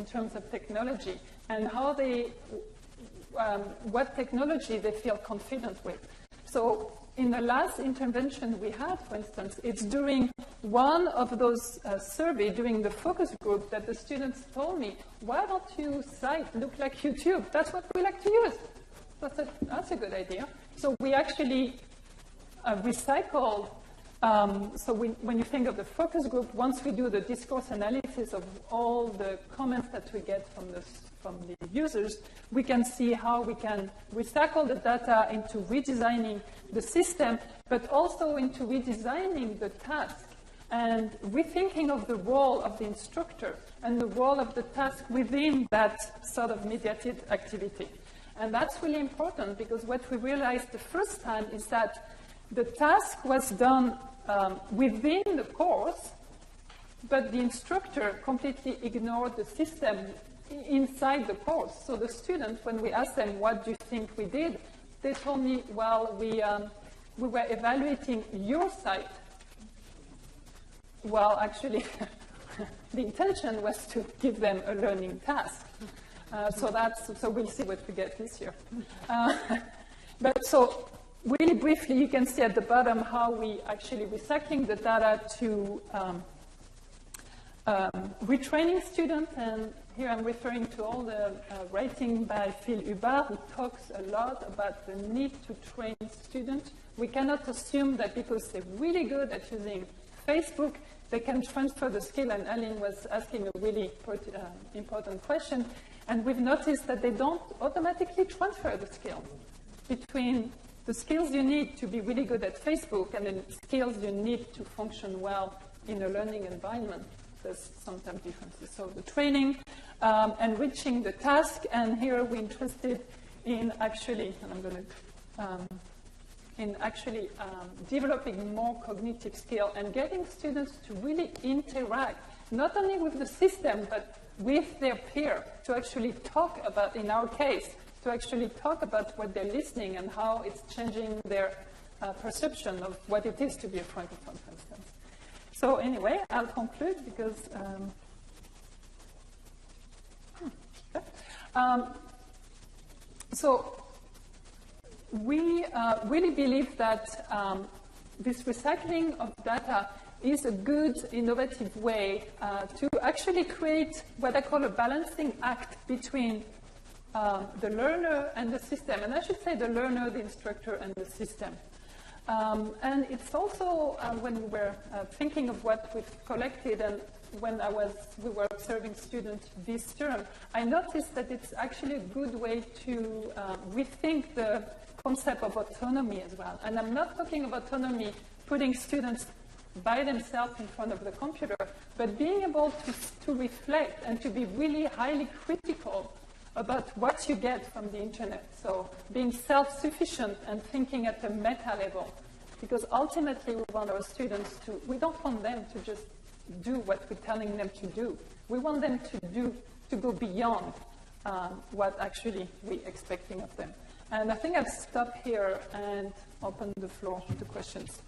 in terms of technology and how they, what technology they feel confident with. So in the last intervention we had, for instance, it's during one of those surveys, during the focus group, that the students told me, why don't you site look like YouTube? That's what we like to use. So I said, that's a good idea. So we actually recycled. So when you think of the focus group, once we do the discourse analysis of all the comments that we get from the users, we can see how we can recycle the data into redesigning the system, but also into redesigning the task and rethinking of the role of the instructor and the role of the task within that sort of mediated activity. And that's really important, because what we realized the first time is that the task was done within the course, but the instructor completely ignored the system inside the course. So the students, when we asked them, what do you think we did? They told me, well, we were evaluating your site. Well, actually, the intention was to give them a learning task. So we'll see what we get this year. But so really briefly, you can see at the bottom how we actually recycling the data to retraining students. And here I'm referring to all the writing by Phil Hubbard, who talks a lot about the need to train students. We cannot assume that because they're really good at using Facebook, they can transfer the skill. And Aline was asking a really important question. And we've noticed that they don't automatically transfer the skills between the skills you need to be really good at Facebook and the skills you need to function well in a learning environment. There's sometimes differences. So the training, enriching the task, and here we're interested in actually, and I'm going to, developing more cognitive skill and getting students to really interact, not only with the system, but with their peer, to actually talk about, in our case, to actually talk about what they're listening and how it's changing their perception of what it is to be a francophone, for instance. So anyway, I'll conclude because so we really believe that this recycling of data is a good, innovative way to actually create what I call a balancing act between the learner and the system. And I should say the learner, the instructor, and the system. And it's also, when we were thinking of what we've collected, and when we were observing students this term, I noticed that it's actually a good way to rethink the concept of autonomy as well. And I'm not talking of autonomy putting students by themselves in front of the computer, but being able to reflect and to be really highly critical about what you get from the internet. So being self-sufficient and thinking at a meta level. Because ultimately we want our students we don't want them to just do what we're telling them to do. We want them to go beyond what actually we're expecting of them. And I think I'll stop here and open the floor to questions.